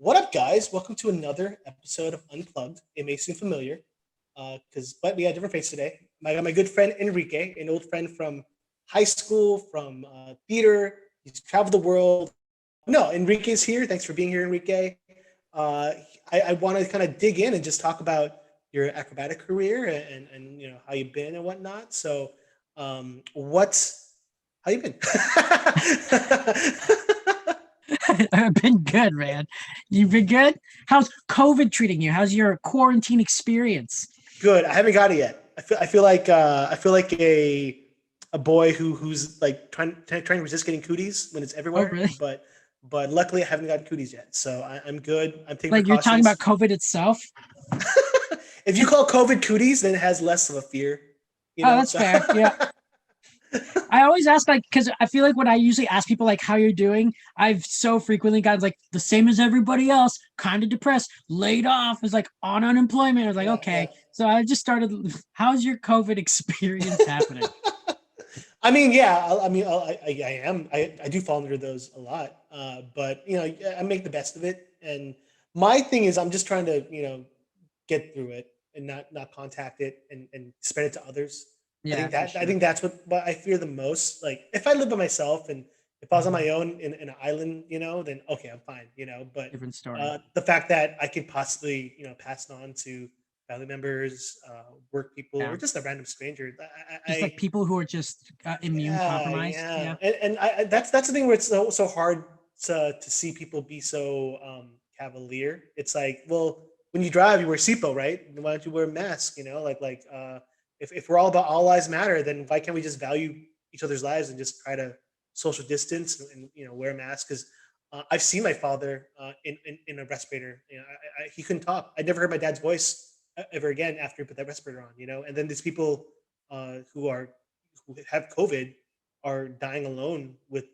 What up, guys? Welcome to another episode of Unplugged. It may seem familiar, but we had a different face today. I got my good friend Enrique, an old friend from high school, from theater. He's traveled the world. No, Enrique's here. Thanks for being here, Enrique. Uh, I want to kind of dig in and just talk about your acrobatic career and how you've been and whatnot. So, what's how you been? I've been good, man. You've been good? How's COVID treating you? How's your quarantine experience? Good. I haven't got it yet. I feel like a boy who's like trying to resist getting cooties when it's Oh, everywhere. really? But luckily I haven't gotten cooties yet, so I'm good. I'm taking Like you're talking about precautions. COVID itself? If you call COVID cooties, then it has less of a fear, you Oh, know. that's So fair. Yeah. I always ask like because I feel like when I usually ask people like how you're doing, I've so frequently gotten like the same as everybody else, kind of depressed, laid off, is like on unemployment. I was like, yeah, yeah. okay. So I just started. How's your COVID experience happening? I mean, yeah. I am. I do fall under those a lot. But I make the best of it. And my thing is, I'm just trying to get through it and not contact it and spread it to others. Yeah, for I sure. think that's what I fear the most. Like if I live by myself and if I was on my own in an island, then okay, I'm fine, But Different story. the fact that I could possibly pass it on to family members, work people, or Yeah. just a random stranger, Just like people who are just immune yeah, compromised. yeah, Yeah. that's the thing where it's so hard to see people be so cavalier. It's like, well, when you drive, you wear seatbelt, right? Why don't you wear a mask? If we're all about all lives matter, then why can't we just value each other's lives and just try to social distance and wear a mask? Because I've seen my father in a respirator. He couldn't talk. I never heard my dad's voice ever again after he put that respirator on. And then these people who have COVID are dying alone with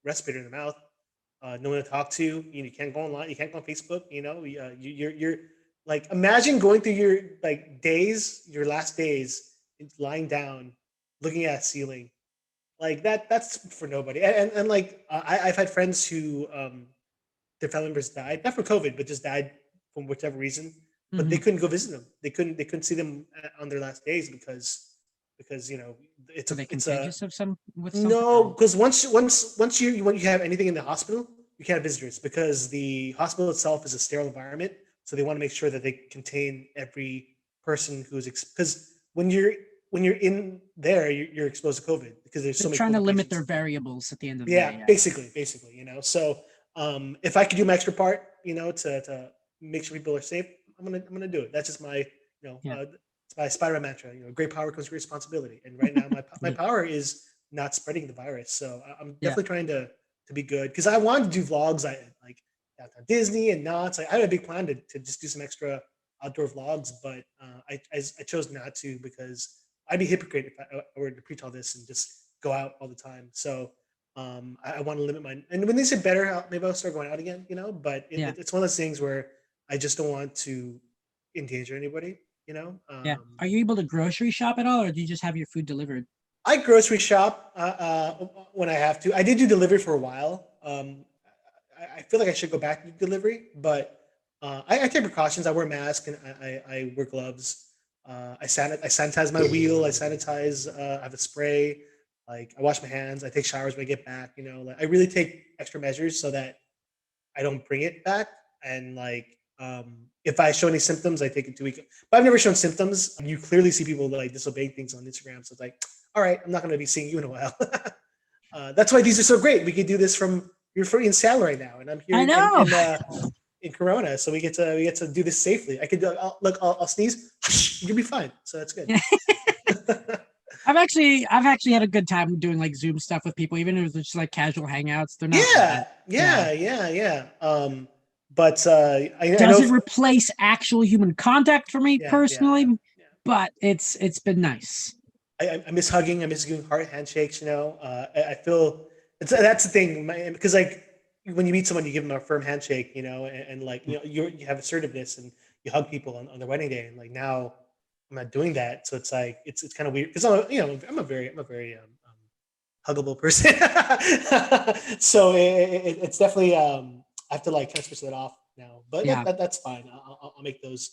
respirator in their mouth. No one to talk to. You can't go online. You can't go on Facebook. You're like imagine going through your your last days, lying down, looking at a ceiling like that. That's for nobody. And like I've had friends who their family members died not from COVID, but just died from whichever reason. But they Hmm. couldn't go visit them. They couldn't see them on their last days because it's Were a they it's a contagious of some with something? no, Or because once you when you have anything in the hospital, you can't have visitors because the hospital itself is a sterile environment. So they want to make sure that they contain every person who's because when you're in there, you're exposed to COVID because there's they're so many trying to COVID limit their patients. variables at the end of the Yeah, day. Yeah. basically. So if I could do my extra part, to make sure people are safe, I'm gonna do it. That's just my it's my Spider-Man mantra. Great power comes with responsibility. And right now, my Yeah. power is not spreading the virus. So I'm Yeah. definitely trying to be good because I wanted to do vlogs. I like downtown Disney and knots. I had a big plan to just do some extra outdoor vlogs, but I chose not to because I'd be a hypocrite if I were to preach all this and just go out all the time. So I want to limit my and when they say better, maybe I'll start going out again. But Yeah. it's one of those things where I just don't want to endanger anybody. Yeah. Are you able to grocery shop at all, or do you just have your food delivered? I grocery shop when I have to. I did do delivery for a while. I feel like I should go back to delivery, but I take precautions. I wear a mask and I wear gloves. I sanitize my wheel. I sanitize. I have a spray. Like I wash my hands. I take showers when I get back. Like I really take extra measures so that I don't bring it back. And if I show any symptoms, I take it 2 weeks. But I've never shown symptoms. You clearly see people like disobeying things on Instagram. So it's like, all right, I'm not going to be seeing you in a while. That's why these are so great. We could do this from you're free in Seattle right now, and I'm here I in in, know. in, uh, in Corona, so we get to do this safely. I could look. I'll sneeze. You'll be fine. So that's good. I've actually had a good time doing like Zoom stuff with people, even if it's just like casual hangouts. They're not bad. Yeah, Yeah. yeah. But I know. Doesn't replace actual human contact for me personally, Yeah. but it's been nice. I miss hugging. I miss giving heart handshakes. I feel that's the thing because like when you meet someone, you give them a firm handshake. And like you have assertiveness and you hug people on their wedding day. And like now, I'm not doing that, so it's like it's kind of weird because I'm a very huggable person. So it's definitely I have to like kind of switch that off now, but Yeah. that's fine. I'll make those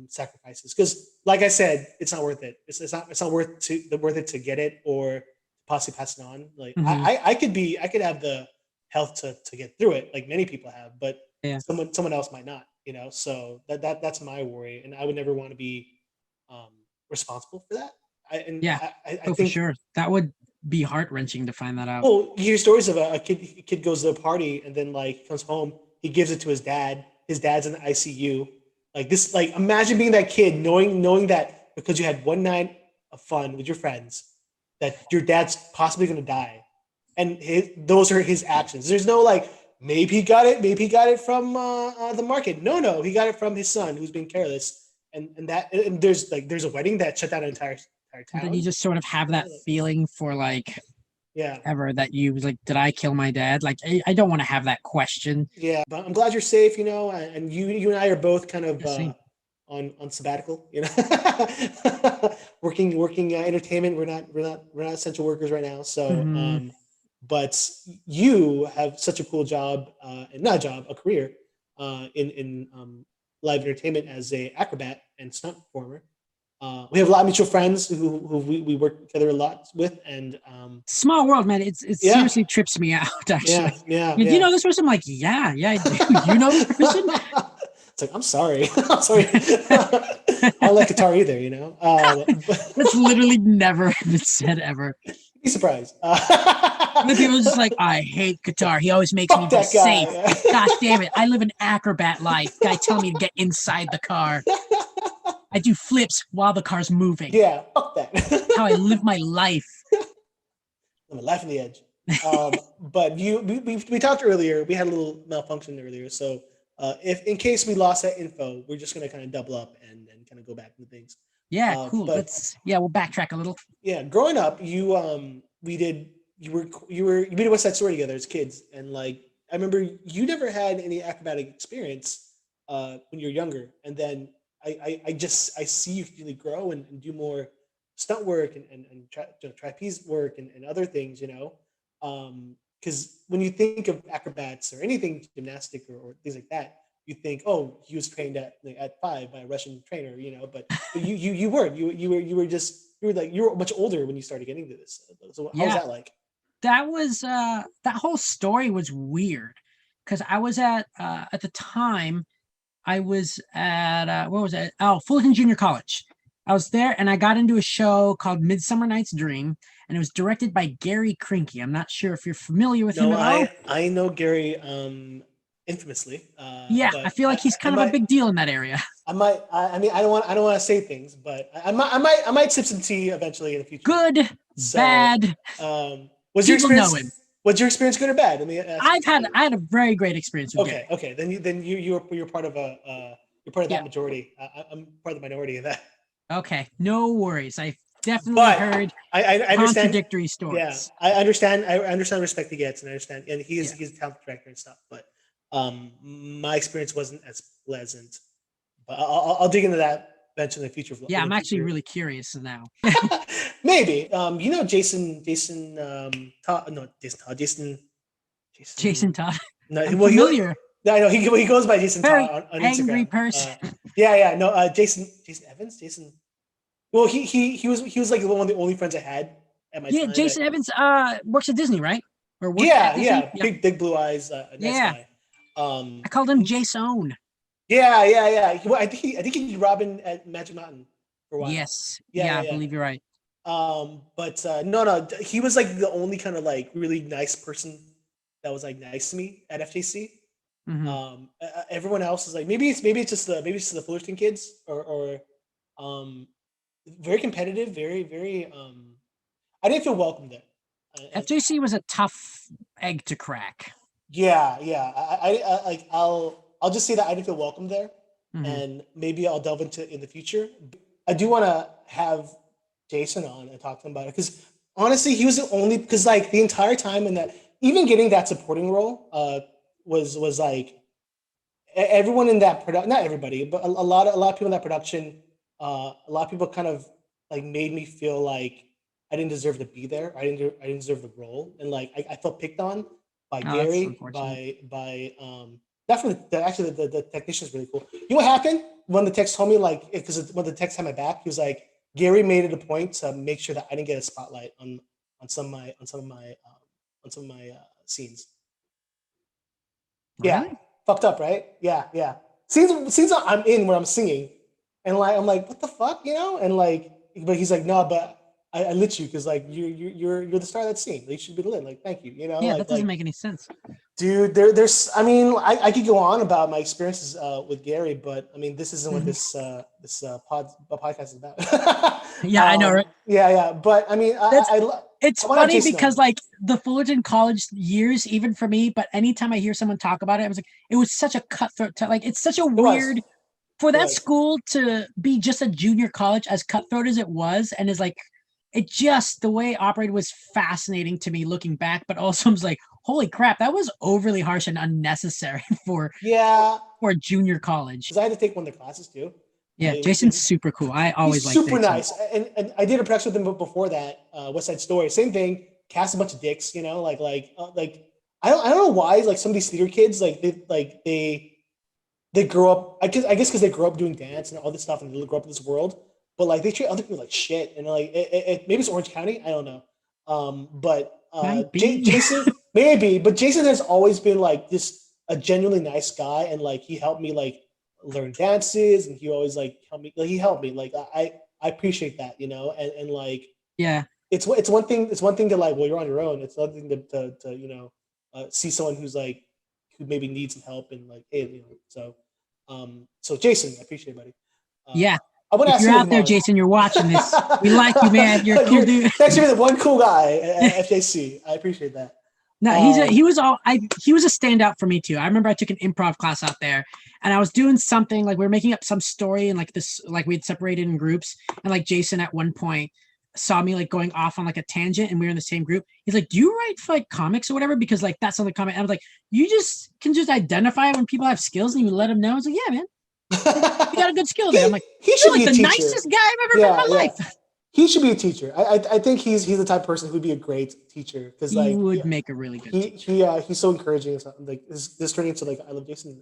sacrifices because, like I said, it's not worth it. It's not worth it to get it or possibly pass it on. Like Hmm. I could have the health to get through it, like many people have, but Yeah. someone else might not. You know, so that's my worry, and I would never want to be um, responsible for that. Yeah. I Oh, for think sure. That would be heart wrenching to find that out. well, you hear stories of a kid goes to a party and then like comes home, he gives it to his dad. His dad's in the ICU. Like this, like imagine being that kid, knowing that because you had one night of fun with your friends, that your dad's possibly gonna die, and those are his actions. There's no like maybe he got it from the market. No, he got it from his son who's being careless, and there's a wedding that shut down an entire And then you town. just sort of have that feeling for like Yeah. ever that you was like, did I kill my dad? Like, I don't want to have that question. Yeah, but I'm glad you're safe, you know, and you and I are both kind of Yeah, same. on sabbatical, you know, working entertainment. We're not essential workers right now, so Hmm. but you have such a cool job, and not a job, a career, in live entertainment as a acrobat and stunt performer. We have a lot of mutual friends who we work together a lot with, and Small world, man. It yeah, seriously trips me out, actually. Do you yeah. know this person? I'm like, yeah, I do. You know this person? It's like I'm sorry, I'm sorry. I don't like Katar either, you know. That's literally never been said ever. Be surprised. And then people are just like, I hate Qatar. He always makes me Fuck be that safe. guy. Gosh damn it. I live an acrobat life. Guy telling me to get inside the car. I do flips while the car's moving. Yeah, fuck that. How I live my life. I'm laughing the edge. But we talked earlier. We had a little malfunction earlier, so if in case we lost that info, we're just gonna kind of double up and kind of go back into things. Yeah, cool. But We'll backtrack a little. yeah, growing up, we did West Side Story together as kids, and like I remember you never had any acrobatic experience when you're younger, and then I see you really grow and do more stunt work and trapeze work and other things, you know, because when you think of acrobats or anything gymnastic or things like that, you think, oh, he was trained at 5 by a Russian trainer, you know, but you weren't. You were just you were much older when you started getting to this. So how was Yeah, that like? that was that whole story was weird because I was at the time I was at where was it? Oh, Fullerton Junior College. I was there and I got into a show called Midsummer Night's Dream, and it was directed by Gary Krinke. I'm not sure if you're familiar with him No, at all. I know Gary infamously, Yeah, I but feel like he's I kind of a might big deal in that area. I mean I don't want to say things, but I might sip some tea eventually in the future. Good, So bad, was your people know him. experience good or bad? Let me ask you. I had a very great experience with Okay, Gary. okay. Then you're part of a you're part of Yeah. that majority. I'm part of the minority of that. Okay. No worries. I've definitely But heard I understand. contradictory Yeah, stories. I understand. I understand the respect he gets, and I understand. And Yeah. he's a talented director and stuff. But my experience wasn't as pleasant. But I'll dig into that eventually in the future. Yeah, In I'm the actually future. really curious now. Maybe. You know Jason Todd, no Jason Todd Jason Jason. Todd. No, I'm well familiar. no, I know he goes by Jason Very Todd on angry Instagram. person. Yeah, no, Jason Evans, Jason. Well, he was like one of the only friends I had at my Yeah, time. Jason Evans works at Disney, right? Or worked at Yeah, Disney? yeah, Yeah. big blue eyes, nice Yeah. guy. Um, I called him Jason. yeah. Well, I think he did Robin at Magic Mountain for a while. Yes. Yeah, Yeah, yeah, I believe you're right. but no, he was like the only kind of like really nice person that was like nice to me at FJC. Hmm. Everyone else is like maybe it's just the Fullerton kids or um very competitive, very I didn't feel welcome there. And FJC was a tough egg to crack. yeah, like I'll just say that I didn't feel welcome there, Hmm. and maybe I'll delve into it in the future. I do want to have Jason on and talk to him about it because honestly, he was the only because like the entire time in that even getting that supporting role was like everyone in that production, not everybody, but a lot of people in that production, a lot of people kind of like made me feel like I didn't deserve to be there. I didn't deserve the role, and like I felt picked on. by Oh, that's Gary, unfortunate. by definitely actually the technician is really cool. You know what happened when the text told me like because when the text had my back, he was like Gary made it a point to make sure that I didn't get a spotlight on some of my on some of my scenes. Yeah, Really? fucked up, right? Yeah, yeah. Scenes I'm in where I'm singing, and like I'm like, what the fuck, you know? And like, but he's like, no, but I lit you because like you're the star of that scene. Like, you should be lit. Like, thank you, you know? Yeah, that doesn't Like, make any sense. dude, there's. I mean, I could go on about my experiences with Gary, but I mean, this isn't what Mhm. this podcast is about. Yeah, I know, right? Yeah, yeah. But I mean, That's I it's want to have funny Jason because on. like the Fullerton College years, even for me, but anytime I hear someone talk about it, I was like, it was such a cutthroat. Like, it's such a It was. weird for It that was. school to be just a junior college, as cutthroat as it was, and is like it just the way it operated was fascinating to me looking back, but also I was like, holy crap, that was overly harsh and unnecessary for, Yeah, for a junior college. because I had to take one of the classes too. Yeah, We Jason's did. super cool. I always He's liked super Jason. nice, and I did a press with him before that. West Side Story, same thing. Cast a bunch of dicks, you know, like I don't know why like some of these theater kids they grow up. I guess because they grow up doing dance and all this stuff and they grow up in this world. But like they treat other people like shit, and like maybe it's Orange County. I don't know. But Might be. Jason maybe, but Jason has always been like this a genuinely nice guy, and like he helped me like learn dances, and he always like helped me. Like he helped me. Like I appreciate that, you know, and like Yeah. it's one thing. It's one thing to like, well, you're on your own. It's another thing to you know see someone who's like who maybe needs some help and like hey, you know. So Jason, I appreciate it, buddy. Uh, Yeah. I want to If ask you're you to out come there, on. Jason, you're watching this. We like you, man. You're a cool dude. Thanks for being the one cool guy at FJC. I appreciate that. No, Um, he was a standout for me too. I remember I took an improv class out there and I was doing something like we were making up some story and like this like we had separated in groups and like Jason at one point saw me like going off on like a tangent and we were in the same group. He's like, "Do you write for like comics or whatever?" Because like that's on the comic. And I was like, "You just can just identify when people have skills and you let them know." I was like, "Yeah, man, you got a good skill there." I'm like, he "You're should be like a the teacher. nicest guy I've ever met in Yeah, my yeah. life." He should be a teacher. I think he's the type of person who'd be a great teacher because He like would make a really good teacher. he's so encouraging and stuff. Like this turning into like I love Jason.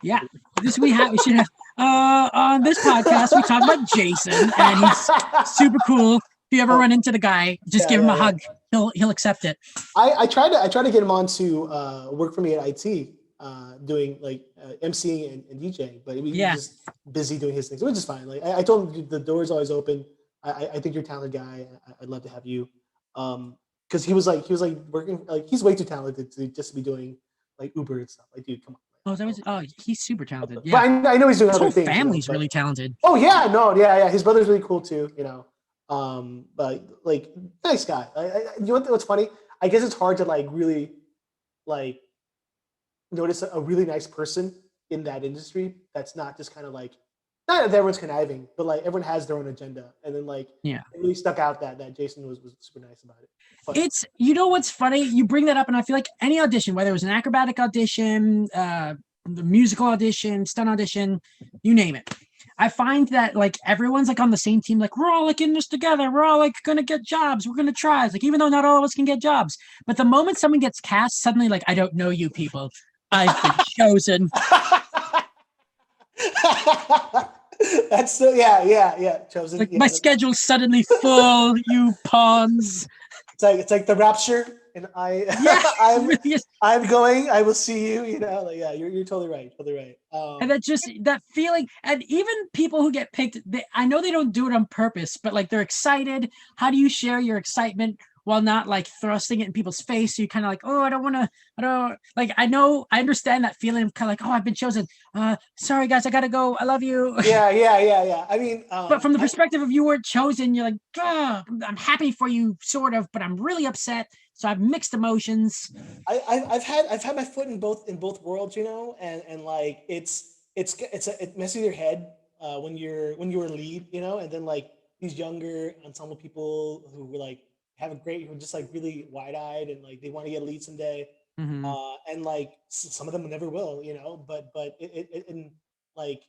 Yeah, this we should have on this podcast we talk about Jason and he's super cool. If you ever Oh, run into the guy, just yeah, give him yeah, a yeah. hug. He'll accept it. I try to get him on to work for me at IT, doing like MCing and DJing, but he's Yeah, just busy doing his things, which is fine. Like I told him the door is always open. I think you're a talented guy. I'd love to have you. Because he was like working like he's way too talented to just be doing like Uber and stuff. Like, dude, come on. oh, that was oh he's super talented. But Yeah, I know he's doing his other whole things, you know. family's But really talented. oh yeah, no, yeah, yeah. His brother's really cool too, you know. But like nice guy. You know what's funny? I guess it's hard to like really like notice a really nice person in that industry that's not just kind of like not that everyone's conniving, but like everyone has their own agenda. And then like Yeah, it really stuck out that Jason was super nice about it. But it's you know what's funny? You bring that up, and I feel like any audition, whether it was an acrobatic audition, the musical audition, stunt audition, you name it. I find that like everyone's like on the same team, like we're all like in this together. We're all like gonna get jobs. We're gonna try. It's like even though not all of us can get jobs, but the moment someone gets cast, suddenly like I don't know you people. I've been chosen. that's so yeah chosen Like yeah. my schedule's suddenly full. You pawns. It's like the rapture, and I Yeah, it I'm really is. I'm going. I will see you. You know, like yeah, you're totally right, totally right. And that just that feeling, and even people who get picked, I know they don't do it on purpose, but like they're excited. How do you share your excitement while not like thrusting it in people's face? So you kind of like, oh, I don't want to, I don't like. I know, I understand that feeling of kind of like, oh, I've been chosen. Sorry guys, I gotta go. I love you. Yeah. I mean, But from the perspective of you weren't chosen, you're like, I'm happy for you, sort of, but I'm really upset. So I've mixed emotions. I've had my foot in both worlds, you know, and like it messes with your head when you're a lead, you know, and then like these younger ensemble people who were like have a great who are just like really wide eyed and like they want to get a lead someday, Mm-hmm. and like some of them never will, you know, but and like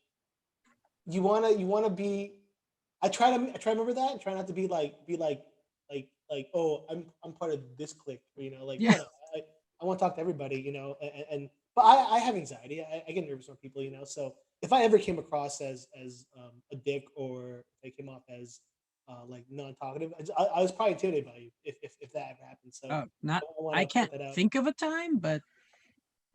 you wanna be. I try to remember that and try not to be like oh I'm part of this clique, or, you know, like Yeah. no, I want to talk to everybody, but I have anxiety. I get nervous around people, So if I ever came across as a dick, or if I came off as like non-talkative, I was probably intimidated by you if that ever happened. So Oh, not I want I to can't point that out. think of a time, but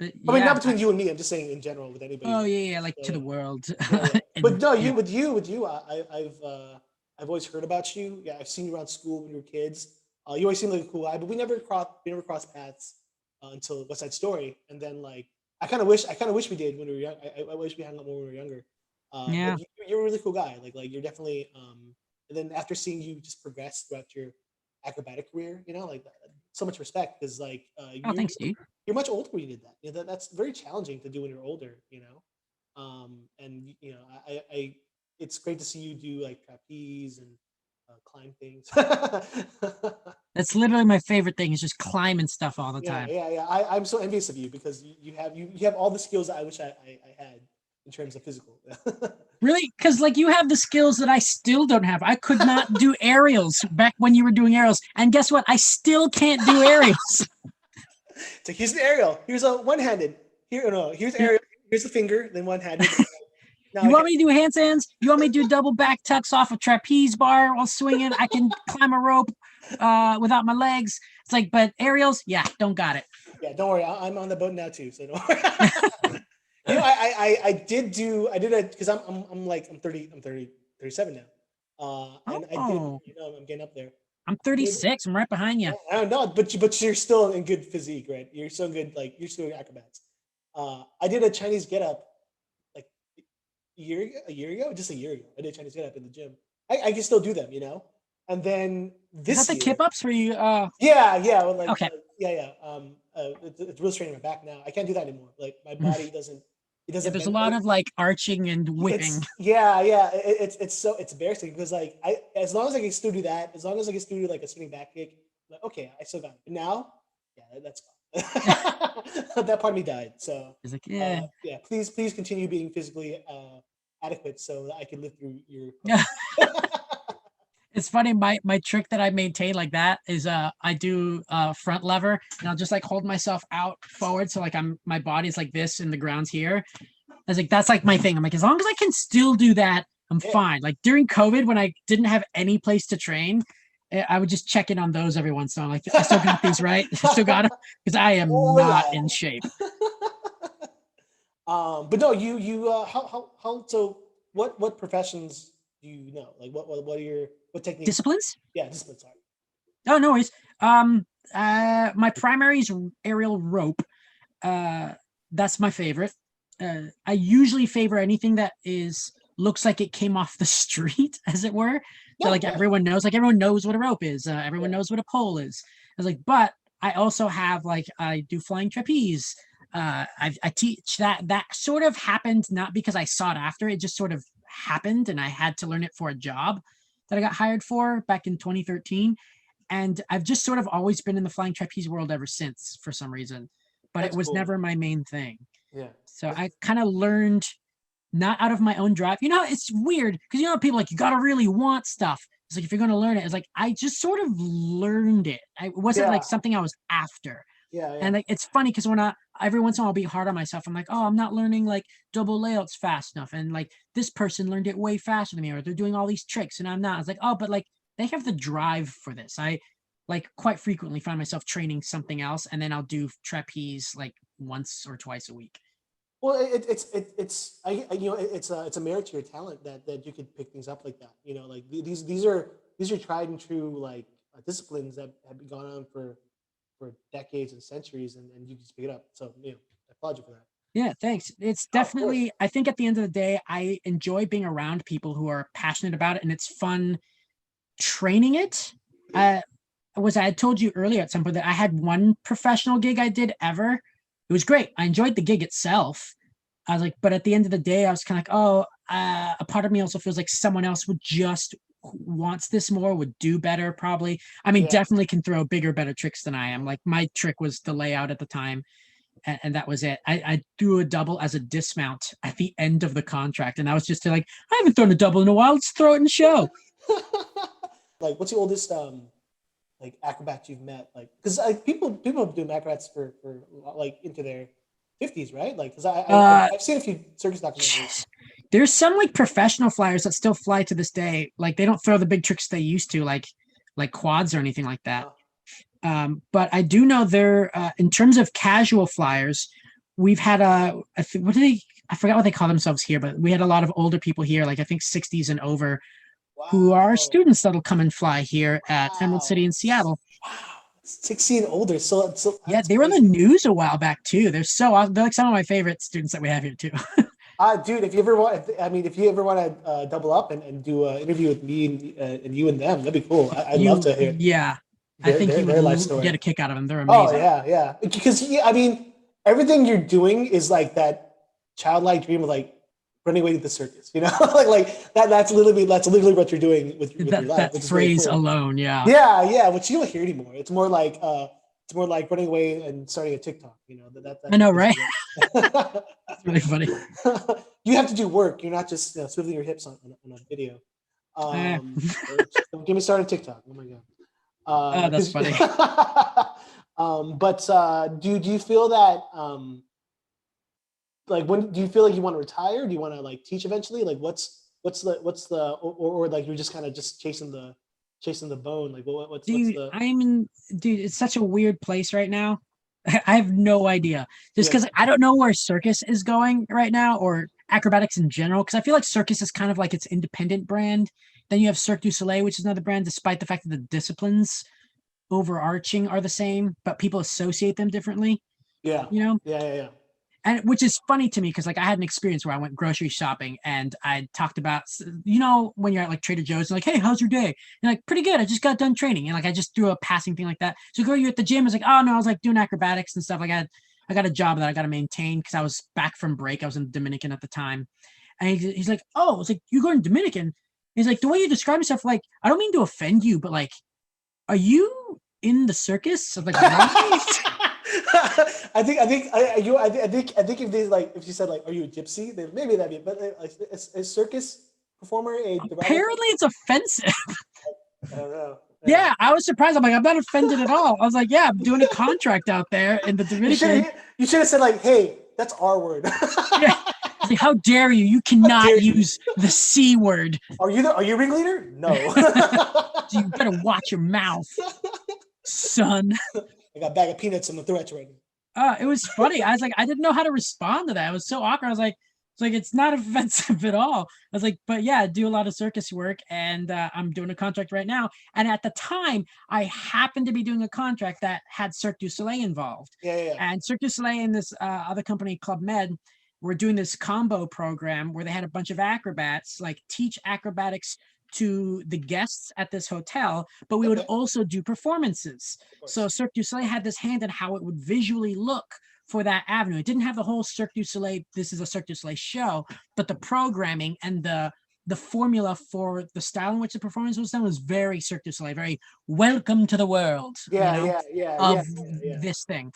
I mean, not yeah. between you and me. I'm just saying in general with anybody Oh that. yeah, yeah, like So to the yeah, world. yeah, yeah. But And no, yeah. with you, I've always heard about you. Yeah, I've seen you around school when you were kids. You always seem like a cool guy, but we never crossed paths until West Side Story, and then like I kind of wish we did when we were young. I wish we hung out more when we were younger. But Yeah. you're a really cool guy. Like you're definitely. And then after seeing you just progress throughout your acrobatic career, like so much respect because like Oh, thanks, dude. you're much older when you did that. That's very challenging to do when you're older. And it's great to see you do like trapeze and climb things. That's literally my favorite thing is just climbing stuff all the Yeah, time. yeah, yeah. I'm so envious of you because you have all the skills that I wish I had in terms of physical. Really? Because like you have the skills that I still don't have. I could not do aerials back when you were doing aerials. And guess what? I still can't do aerials. So here's the aerial. Here's a one-handed. Here, no, here's aerial. Here's the finger. Then one-handed. Now You I want can't. me to do handstands? You want me to do double back tucks off a trapeze bar while swinging? I can climb a rope without my legs. It's like, but aerials, yeah, don't got it. Yeah, don't worry. I'm on the boat now too, so don't worry. I did it because I'm 30, 37 now. And I did, Oh, I'm getting up there. I'm I did, 36. I'm right behind you. I don't know, but you're still in good physique, right? You're so good, like you're still acrobats. I did a Chinese get up like a year ago, just a year ago. I did a Chinese get up in the gym. I can still do them. And then Is that this the year, kip ups for you? yeah, yeah, well, Okay. yeah, yeah. It's real straining my back now. I can't do that anymore. Like my body doesn't, it Yeah, doesn't there's a bend. lot of like arching and whipping. It's yeah, yeah. It's embarrassing because like as long as I can still do that, as long as I can still do like a spinning back kick, like okay, I still got it. But now, yeah, that's gone. That part of me died. So It's like, yeah. yeah, please continue being physically adequate so that I can live through your Yeah. program. It's funny, my trick that I maintain like that is I do front lever and I'll just like hold myself out forward so like my body's like this and the ground's here. I was like, that's like my thing. I'm like, as long as I can still do that, I'm Yeah. fine. Like during COVID when I didn't have any place to train, I would just check in on those every once in a while. Like, I still got these, right? I still got them because I am Oh not yeah. in shape. But no, you how so what professions do you know? Like what are your what techniques? Disciplines? Yeah, disciplines. Sorry. Oh, no worries. My primary is aerial rope. Uh, that's my favorite. I usually favor anything that is looks like it came off the street, as it were. That No, like yeah, everyone knows what a rope is. Everyone yeah. knows what a pole is. I was like, but I also have like I do flying trapeze. I teach that. That sort of happened not because I sought after it, just sort of happened, and I had to learn it for a job that I got hired for back in 2013. And I've just sort of always been in the flying trapeze world ever since for some reason, but it That's was cool. never my main thing. Yeah. So I kind of learned not out of my own drive. It's weird because people like you gotta really want stuff. It's like if you're gonna learn it, it's like I just sort of learned it. It wasn't Yeah. like something I was after. Yeah. Yeah. And like it's funny because when I every once in a while I'll be hard on myself. I'm like, oh, I'm not learning like double layouts fast enough. And like this person learned it way faster than me, or they're doing all these tricks and I'm not. It's like, oh, but like they have the drive for this. I like quite frequently find myself training something else and then I'll do trapeze like once or twice a week. Well, it's it's a merit to your talent that you could pick things up like that. Like these are tried and true like disciplines that have been gone on for decades and centuries, and you can just pick it up. So I applaud you for that. Yeah, thanks. It's Oh, of course. definitely, I think at the end of the day, I enjoy being around people who are passionate about it and it's fun training it. Uh, I had told you earlier at some point that I had one professional gig I did ever. It was great. I enjoyed the gig itself. I was like, but at the end of the day, I was kind of like, oh, a part of me also feels like someone else would just wants this more, would do better, probably. I mean, Yeah. definitely can throw bigger, better tricks than I am. Like my trick was the layout at the time, and that was it. I threw a double as a dismount at the end of the contract, and I was just like, I haven't thrown a double in a while. Let's throw it in the show. Like, what's the oldest like acrobats you've met, like because like people have been doing acrobats for like into their 50s, right? Like because Uh, I've seen a few circus documentaries. there's some like professional flyers that still fly to this day. Like they don't throw the big tricks they used to, like quads or anything like that. Uh, But I do know there, in terms of casual flyers, we've had what do they? I forgot what they call themselves here, but we had a lot of older people here, like I think 60s and over, who are wow, students that'll come and fly here at Emerald City wow, in Seattle. wow. 60 and older, so Yeah, that's they were on the crazy. news a while back too. They're like some of my favorite students that we have here too. Dude, if you ever want, I mean, if you ever want to double up and do an interview with me and you and them, that'd be cool. I'd love to hear Yeah, I think you their life would get story. a kick out of them. They're Oh amazing. yeah, yeah. Because yeah, I mean, everything you're doing is like that childlike dream of like running away to the circus. You know, that's literally what you're doing with your life, That which is very phrase cool. alone, yeah. Yeah, yeah. Which you don't hear anymore. It's more like running away and starting a TikTok. You know, I know, that's right? it. It's really funny. You have to do work. You're not just swiveling your hips on a video. Eh, Don't get me started on TikTok. Oh my god. that's Because funny. but do you feel that like when do you feel like you want to retire? Do you want to like teach eventually? Like what's the or like you're just kind of just chasing the bone? Like what's Dude, the dude, it's such a weird place right now. I have no idea. Just yeah because I don't know where circus is going right now or acrobatics in general. Because I feel like circus is kind of like its independent brand. Then you have Cirque du Soleil, which is another brand, despite the fact that the disciplines overarching are the same, but people associate them differently, yeah you know? yeah And which is funny to me because like I had an experience where I went grocery shopping and I talked about when you're at like Trader Joe's and like, hey, how's your day? And like, pretty good. I just got done training and like I just threw a passing thing like that. So girl, you at the gym? I was like, oh no, I was like doing acrobatics and stuff. I got a job that I got to maintain because I was back from break. I was in the Dominican at the time, and he's like, oh, I was like, you going Dominican? He's like, the way you describe yourself, like, I don't mean to offend you, but like, are you in the circus? I'm like, right? I think if they like if you said like are you a gypsy then maybe that'd be but like is circus performer a derogatory? Apparently, it's offensive. I don't know. Yeah. Yeah, I was surprised. I'm like, I'm not offended at all. I was like, yeah, I'm doing a contract out there in the Dominican. You should have said like hey that's our word. Yeah. It's like, how dare you? You How cannot dare you? use the C word. Are you ringleader? No. So you better watch your mouth, son. I got a bag of peanuts. I'm gonna throw at you right now. It was funny. I was like, I didn't know how to respond to that. It was so awkward. I was like, it's not offensive at all. I was like, but yeah, I do a lot of circus work and I'm doing a contract right now. And at the time, I happened to be doing a contract that had Cirque du Soleil involved. Yeah. And Cirque du Soleil and this other company, Club Med, were doing this combo program where they had a bunch of acrobats like teach acrobatics to the guests at this hotel, but we would Okay. also do performances. Of So course. Cirque du Soleil had this hand in how it would visually look for that avenue. It didn't have the whole Cirque du Soleil, this is a Cirque du Soleil show, but the programming and the formula for the style in which the performance was done was very Cirque du Soleil, very welcome to the world, Yeah. of Yeah. this thing.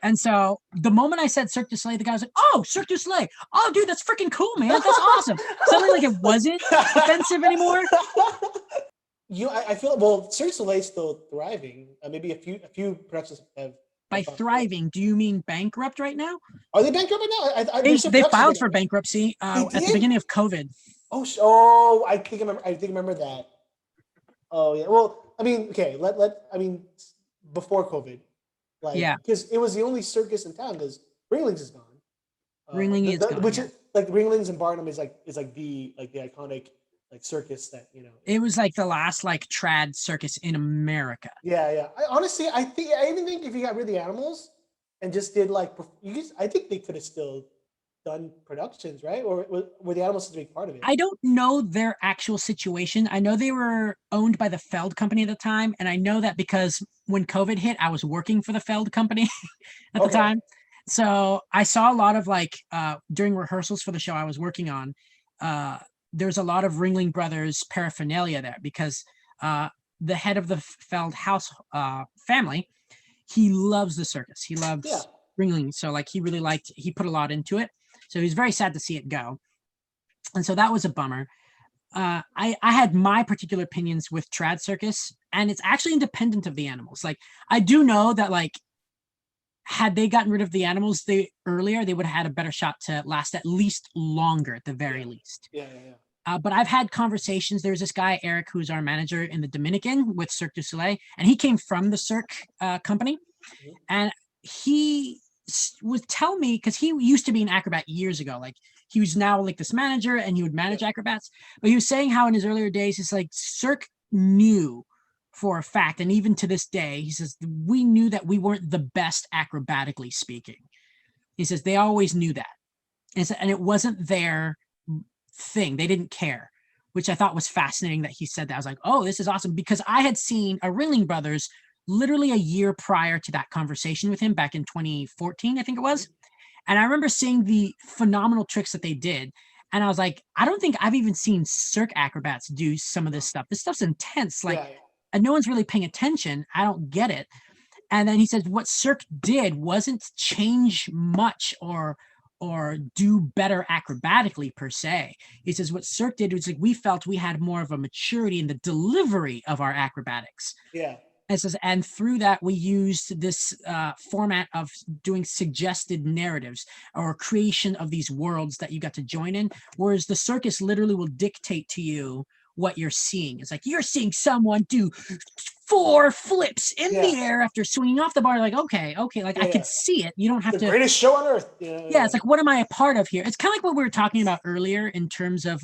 And so the moment I said Cirque du Soleil, the guy was like, "Oh, Cirque du Soleil! Oh, dude, that's freaking cool, man! That's awesome!" Suddenly, like it wasn't offensive anymore. I feel well. Cirque du Soleil is still thriving. Maybe a few productions By have gone through it. thriving, do you mean bankrupt right now? Are they bankrupt right now? They There's some they productions filed that for got bankruptcy they at the did. beginning of COVID. Oh, I think I remember that. Oh yeah. Well, I mean, okay. I mean, before COVID, like Yeah, because it was the only circus in town because Ringlings is gone. Ringling is gone. Which Yeah, is like Ringlings and Barnum is like the iconic like circus that you know. it was like the last like trad circus in America. Yeah. Honestly, I even think if you got rid of the animals and just did like I think they could have still done productions, right? Or were the animals such a big part of it? I don't know their actual situation. I know they were owned by the Feld company at the time, and I know that because when COVID hit, I was working for the Feld company at the Okay. time. So I saw a lot of like during rehearsals for the show I was working on, uh there's a lot of Ringling Brothers paraphernalia there because uh the head of the Feld house family, he loves the circus. He Yeah. loves Ringling. So like he put a lot into it. So he's very sad to see it go. And so that was a bummer. I had my particular opinions with trad circus, and it's actually independent of the animals. Like I do know that like had they gotten rid of the animals earlier, they would have had a better shot to last at least longer at the very least. Yeah, yeah, yeah. But I've had conversations. There's this guy, Eric, who's our manager in the Dominican with Cirque du Soleil, and he came from the Cirque company. Mhm. And he would tell me, because he used to be an acrobat years ago, like he was now like this manager and he would manage acrobats. But he was saying how in his earlier days, it's like Cirque knew for a fact, and even to this day, he says, we knew that we weren't the best acrobatically speaking. He says they always knew that. And it wasn't their thing. They didn't care, which I thought was fascinating that he said that. I was like, oh, this is awesome, because I had seen a Ringling Brothers literally a year prior to that conversation with him back in 2014, I think it was. And I remember seeing the phenomenal tricks that they did. And I was like, I don't think I've even seen Cirque acrobats do some of this stuff. This stuff's intense. Like, and no one's really paying attention. I don't get it. And then he said what Cirque did wasn't change much or do better acrobatically per se. He says what Cirque did was like we felt we had more of a maturity in the delivery of our acrobatics. Yeah. And says, and through that we used this format of doing suggested narratives or creation of these worlds that you got to join in, whereas the circus literally will dictate to you what you're seeing. It's like you're seeing someone do 4 flips in the air after swinging off the bar. Like, okay, like I can see it. You don't have the to. Greatest show on earth. Yeah, it's like, what am I a part of here? It's kind of like what we were talking about earlier in terms of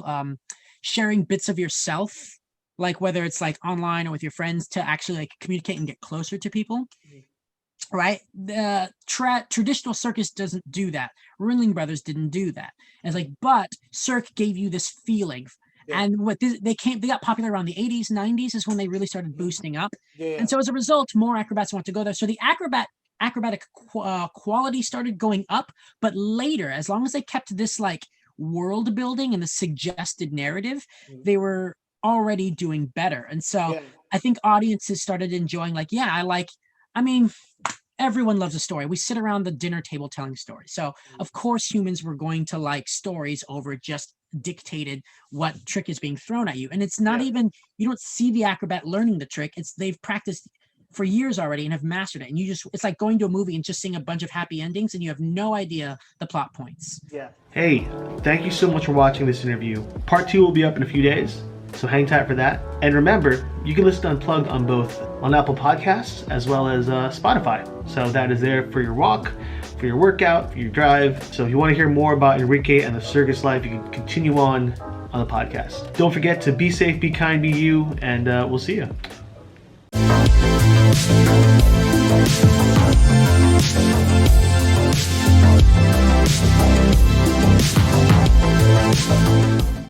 sharing bits of yourself, like whether it's like online or with your friends, to actually like communicate and get closer to people. Right? The traditional circus doesn't do that. Ringling Brothers didn't do that. And it's like, but Cirque gave you this feeling. And what they got popular around the 80s, 90s is when they really started boosting up. And so as a result, more acrobats want to go there. So the acrobatic quality started going up, but later, as long as they kept this like world building and the suggested narrative, they were already doing better. And so I think audiences started enjoying like, everyone loves a story. We sit around the dinner table telling stories. So of course humans were going to like stories over just dictated what trick is being thrown at you. And it's not even, you don't see the acrobat learning the trick. It's they've practiced for years already and have mastered it. And it's like going to a movie and just seeing a bunch of happy endings and you have no idea the plot points. Hey, thank you so much for watching this interview. Part 2 will be up in a few days, so hang tight for that. And remember, you can listen to Unplugged on both on Apple Podcasts as well as Spotify. So that is there for your walk, for your workout, for your drive. So if you want to hear more about Enrique and the circus life, you can continue on the podcast. Don't forget to be safe, be kind, be you, and we'll see you.